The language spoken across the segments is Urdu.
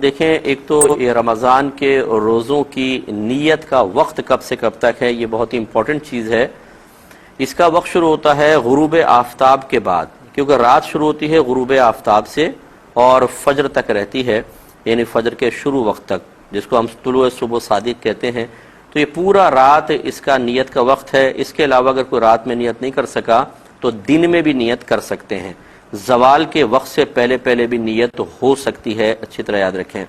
دیکھیں، ایک تو یہ رمضان کے روزوں کی نیت کا وقت کب سے کب تک ہے، یہ بہت ہی امپورٹنٹ چیز ہے۔ اس کا وقت شروع ہوتا ہے غروب آفتاب کے بعد، کیونکہ رات شروع ہوتی ہے غروب آفتاب سے اور فجر تک رہتی ہے، یعنی فجر کے شروع وقت تک، جس کو ہم طلوع صبح صادق کہتے ہیں۔ تو یہ پورا رات اس کا نیت کا وقت ہے۔ اس کے علاوہ اگر کوئی رات میں نیت نہیں کر سکا تو دن میں بھی نیت کر سکتے ہیں۔ زوال کے وقت سے پہلے پہلے بھی نیت ہو سکتی ہے، اچھی طرح یاد رکھیں۔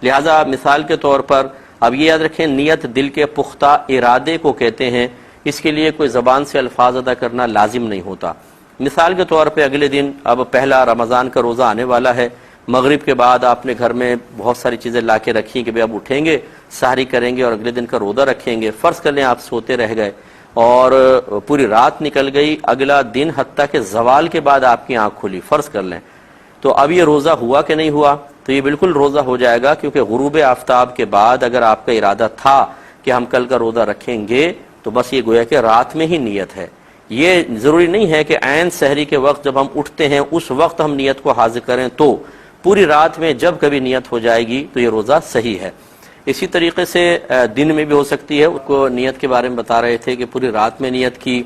لہٰذا مثال کے طور پر اب یہ یاد رکھیں، نیت دل کے پختہ ارادے کو کہتے ہیں، اس کے لیے کوئی زبان سے الفاظ ادا کرنا لازم نہیں ہوتا۔ مثال کے طور پہ اگلے دن اب پہلا رمضان کا روزہ آنے والا ہے، مغرب کے بعد آپ نے گھر میں بہت ساری چیزیں لا کے رکھی کہ اب اٹھیں گے، سحری کریں گے اور اگلے دن کا روزہ رکھیں گے۔ فرض کر لیں آپ سوتے رہ گئے اور پوری رات نکل گئی، اگلا دن حتیٰ کہ زوال کے بعد آپ کی آنکھ کھلی، فرض کر لیں، تو اب یہ روزہ ہوا کہ نہیں ہوا؟ تو یہ بالکل روزہ ہو جائے گا، کیونکہ غروب آفتاب کے بعد اگر آپ کا ارادہ تھا کہ ہم کل کا روزہ رکھیں گے تو بس یہ گویا کہ رات میں ہی نیت ہے۔ یہ ضروری نہیں ہے کہ عین سحری کے وقت جب ہم اٹھتے ہیں اس وقت ہم نیت کو حاضر کریں، تو پوری رات میں جب کبھی نیت ہو جائے گی تو یہ روزہ صحیح ہے۔ اسی طریقے سے دن میں بھی ہو سکتی ہے، اس کو نیت کے بارے میں بتا رہے تھے کہ پوری رات میں نیت کی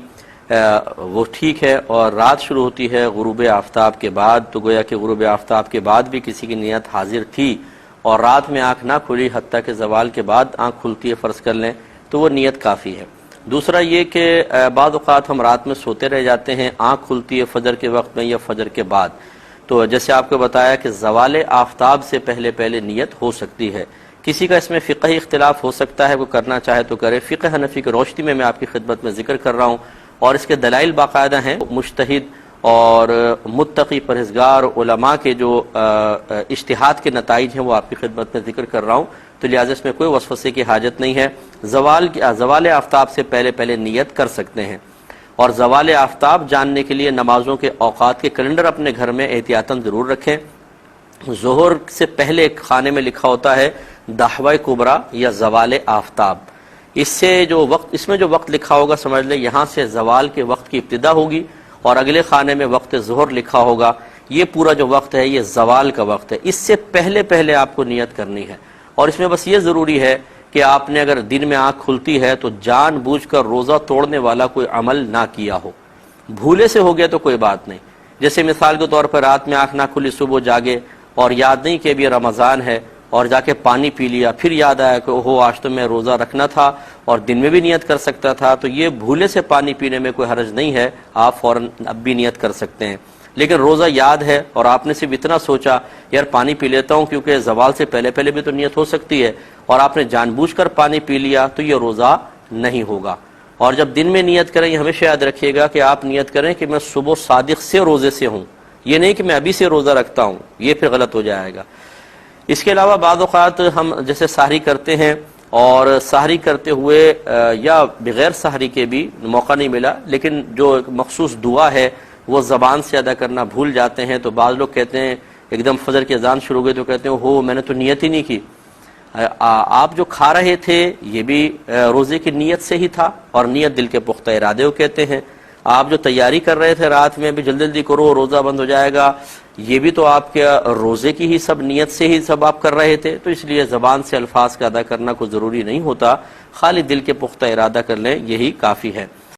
وہ ٹھیک ہے، اور رات شروع ہوتی ہے غروب آفتاب کے بعد، تو گویا کہ غروب آفتاب کے بعد بھی کسی کی نیت حاضر تھی اور رات میں آنکھ نہ کھلی حتیٰ کہ زوال کے بعد آنکھ کھلتی ہے فرض کر لیں، تو وہ نیت کافی ہے۔ دوسرا یہ کہ بعض اوقات ہم رات میں سوتے رہ جاتے ہیں، آنکھ کھلتی ہے فجر کے وقت میں یا فجر کے بعد، تو جیسے آپ کو بتایا کہ زوال آفتاب سے پہلے پہلے نیت ہو سکتی ہے۔ کسی کا اس میں فقہی اختلاف ہو سکتا ہے، وہ کرنا چاہے تو کرے۔ فقہ حنفی کی روشنی میں آپ کی خدمت میں ذکر کر رہا ہوں، اور اس کے دلائل باقاعدہ ہیں۔ مجتہد اور متقی پرہیزگار علماء کے جو اجتہاد کے نتائج ہیں وہ آپ کی خدمت میں ذکر کر رہا ہوں، تو لہٰذا اس میں کوئی وسوسے کی حاجت نہیں ہے۔ زوال آفتاب سے پہلے پہلے نیت کر سکتے ہیں، اور زوال آفتاب جاننے کے لیے نمازوں کے اوقات کے کیلنڈر اپنے گھر میں احتیاطاً ضرور رکھیں۔ ظہر سے پہلے ایک خانے میں لکھا ہوتا ہے دحوہ کبریٰ یا زوال آفتاب، اس میں جو وقت لکھا ہوگا سمجھ لیں یہاں سے زوال کے وقت کی ابتدا ہوگی، اور اگلے خانے میں وقت ظہر لکھا ہوگا۔ یہ پورا جو وقت ہے یہ زوال کا وقت ہے، اس سے پہلے پہلے آپ کو نیت کرنی ہے۔ اور اس میں بس یہ ضروری ہے کہ آپ نے اگر دن میں آنکھ کھلتی ہے تو جان بوجھ کر روزہ توڑنے والا کوئی عمل نہ کیا ہو۔ بھولے سے ہو گیا تو کوئی بات نہیں، جیسے مثال کے طور پر رات میں آنکھ نہ کھلی، صبح جاگے اور یاد نہیں کہ ابھی رمضان ہے اور جا کے پانی پی لیا، پھر یاد آیا کہ اوہو آج تو میں روزہ رکھنا تھا اور دن میں بھی نیت کر سکتا تھا، تو یہ بھولے سے پانی پینے میں کوئی حرج نہیں ہے، آپ فوراً اب بھی نیت کر سکتے ہیں۔ لیکن روزہ یاد ہے اور آپ نے صرف اتنا سوچا یار پانی پی لیتا ہوں کیونکہ زوال سے پہلے پہلے بھی تو نیت ہو سکتی ہے، اور آپ نے جان بوجھ کر پانی پی لیا، تو یہ روزہ نہیں ہوگا۔ اور جب دن میں نیت کریں یہ ہمیشہ یاد رکھیے گا کہ آپ نیت کریں کہ میں صبح صادق سے روزے سے ہوں، یہ نہیں کہ میں ابھی سے روزہ رکھتا ہوں، یہ پھر غلط ہو جائے گا۔ اس کے علاوہ بعض اوقات ہم جیسے سحری کرتے ہیں، اور سحری کرتے ہوئے یا بغیر سحری کے بھی موقع نہیں ملا، لیکن جو مخصوص دعا ہے وہ زبان سے ادا کرنا بھول جاتے ہیں، تو بعض لوگ کہتے ہیں ایک دم فجر کی اذان شروع ہو گئی تو کہتے ہیں ہو میں نے تو نیت ہی نہیں کی۔ آپ جو کھا رہے تھے یہ بھی روزے کی نیت سے ہی تھا، اور نیت دل کے پختہ ارادے کو کہتے ہیں۔ آپ جو تیاری کر رہے تھے رات میں بھی جلدی جلدی کرو روزہ بند ہو جائے گا، یہ بھی تو آپ کے روزے کی ہی سب نیت سے ہی سب آپ کر رہے تھے، تو اس لیے زبان سے الفاظ کا ادا کرنا کوئی ضروری نہیں ہوتا، خالی دل کے پختہ ارادہ کر لیں یہی کافی ہے۔